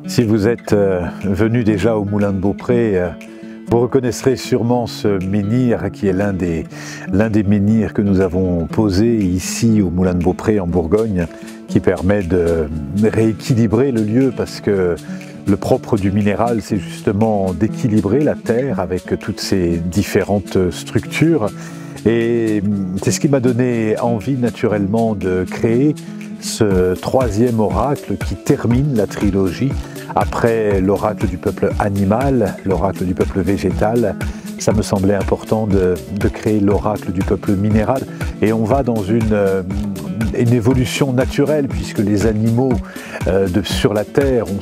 Si vous êtes venu déjà au Moulin de Beaupré, vous reconnaîtrez sûrement ce menhir qui est l'un des menhirs que nous avons posés ici au Moulin de Beaupré en Bourgogne, qui permet de rééquilibrer le lieu parce que le propre du minéral, c'est justement d'équilibrer la terre avec toutes ces différentes structures. Et c'est ce qui m'a donné envie naturellement de créer ce troisième oracle qui termine la trilogie. Après l'oracle du peuple animal, l'oracle du peuple végétal, ça me semblait important de créer l'oracle du peuple minéral. Et on va dans une évolution naturelle, puisque les animaux sur la Terre ont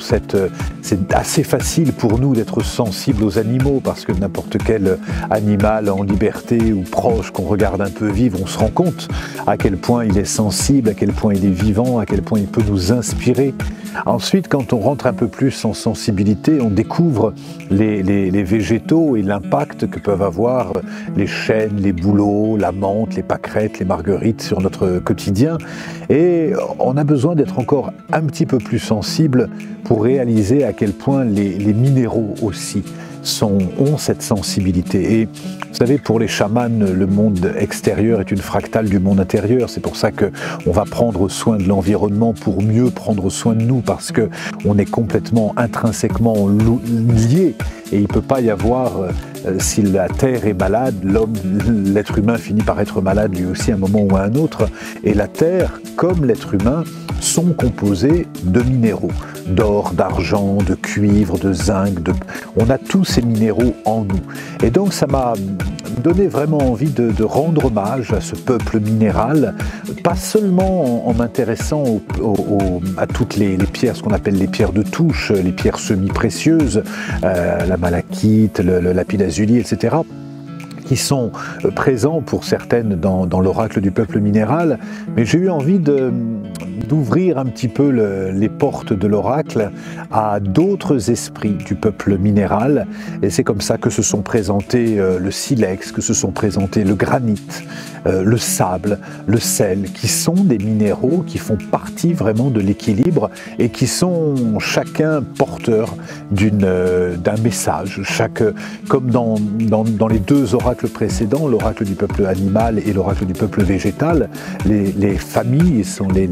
c'est assez facile pour nous d'être sensibles aux animaux, parce que n'importe quel animal en liberté ou proche qu'on regarde un peu vivre, on se rend compte à quel point il est sensible, à quel point il est vivant, à quel point il peut nous inspirer. Ensuite, quand on rentre un peu plus en sensibilité, on découvre les végétaux et l'impact que peuvent avoir les chênes, les bouleaux, la menthe, les pâquerettes, les marguerites sur notre quotidien. Et on a besoin d'être encore un petit peu plus sensible pour réaliser à quel point les minéraux aussi ont cette sensibilité. Et vous savez, pour les chamans, le monde extérieur est une fractale du monde intérieur. C'est pour ça qu'on va prendre soin de l'environnement pour mieux prendre soin de nous, parce qu'on est complètement intrinsèquement liés. Et il ne peut pas y avoir, si la Terre est malade, l'être humain finit par être malade lui aussi à un moment ou à un autre. Et la Terre, comme l'être humain, sont composés de minéraux, d'or, d'argent, de cuivre, de zinc. On a tous ces minéraux en nous. Et donc ça m'a donné vraiment envie de rendre hommage à ce peuple minéral, pas seulement en m'intéressant à toutes les pierres, ce qu'on appelle les pierres de touche, les pierres semi-précieuses, la malachite, le lapis-lazuli, etc., qui sont présents pour certaines dans l'oracle du peuple minéral, mais j'ai eu envie d'ouvrir un petit peu les portes de l'oracle à d'autres esprits du peuple minéral, et c'est comme ça que se sont présentés le silex, que se sont présentés le granit, le sable, le sel, qui sont des minéraux qui font partie vraiment de l'équilibre et qui sont chacun porteurs d'un message. Comme dans les deux oracles précédents, l'oracle du peuple animal et l'oracle du peuple végétal, les familles sont les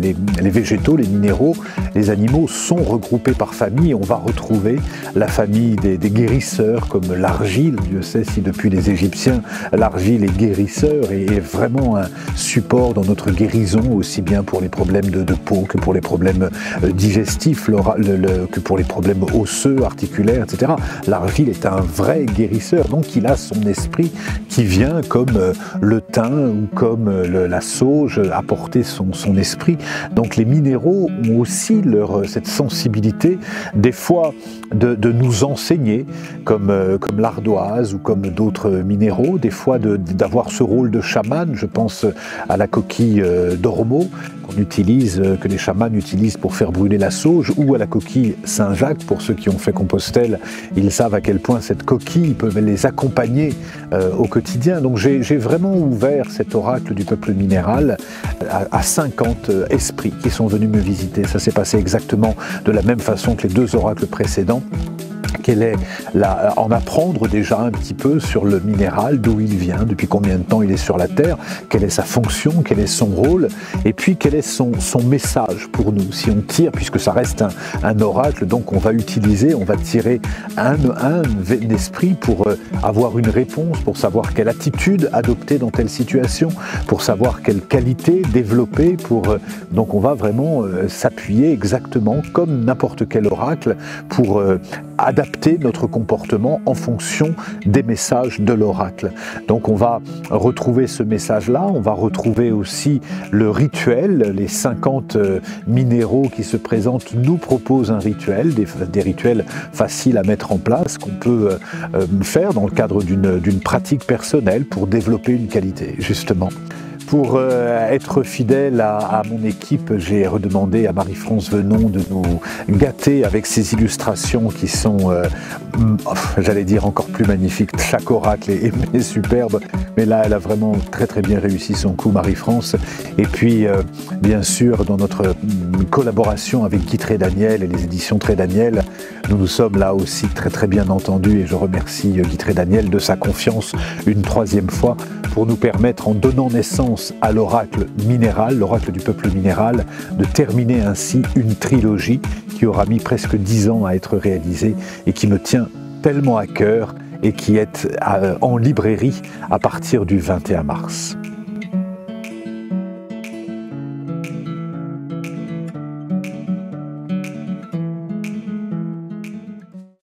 végétaux, les minéraux, les animaux sont regroupés par famille. On va retrouver la famille des guérisseurs, comme l'argile. Dieu sait si depuis les Égyptiens, l'argile est guérisseur et est vraiment un support dans notre guérison, aussi bien pour les problèmes de peau que pour les problèmes digestifs, que pour les problèmes osseux, articulaires, etc. L'argile est un vrai guérisseur, donc il a son esprit qui vient comme le thym ou comme la sauge apporter son esprit. Donc les minéraux ont aussi cette sensibilité, des fois de nous enseigner, comme l'ardoise ou comme d'autres minéraux, des fois d'avoir ce rôle de chaman. Je pense à la coquille d'ormeau que les chamans utilisent pour faire brûler la sauge, ou à la coquille Saint-Jacques. Pour ceux qui ont fait Compostelle, ils savent à quel point cette coquille peut les accompagner au quotidien. Donc j'ai vraiment ouvert cet oracle du peuple minéral à 50 esprits qui sont venus me visiter. Ça s'est passé exactement de la même façon que les deux oracles précédents. En apprendre déjà un petit peu sur le minéral, d'où il vient, depuis combien de temps il est sur la Terre, quelle est sa fonction, quel est son rôle, et puis quel est son message pour nous. Si on tire, puisque ça reste un oracle, donc on va tirer un esprit pour avoir une réponse, pour savoir quelle attitude adopter dans telle situation, pour savoir quelle qualité développer, donc on va vraiment s'appuyer exactement comme n'importe quel oracle pour adapter notre comportement en fonction des messages de l'oracle. Donc on va retrouver ce message-là, on va retrouver aussi le rituel. Les 50 minéraux qui se présentent nous proposent un rituel, des rituels faciles à mettre en place, qu'on peut faire dans le cadre d'une pratique personnelle pour développer une qualité, justement. Pour être fidèle à mon équipe, j'ai redemandé à Marie-France Venon de nous gâter avec ces illustrations qui sont, j'allais dire, encore plus magnifiques. Chaque oracle est superbe, mais là, elle a vraiment très bien réussi son coup, Marie-France. Et puis, bien sûr, dans notre collaboration avec Guy Trédaniel et les éditions Trédaniel, nous sommes là aussi très bien entendus, et je remercie Guy Trédaniel de sa confiance une troisième fois pour nous permettre, en donnant naissance à l'oracle minéral, l'oracle du peuple minéral, de terminer ainsi une trilogie qui aura mis presque 10 ans à être réalisée et qui me tient tellement à cœur et qui est en librairie à partir du 21 mars.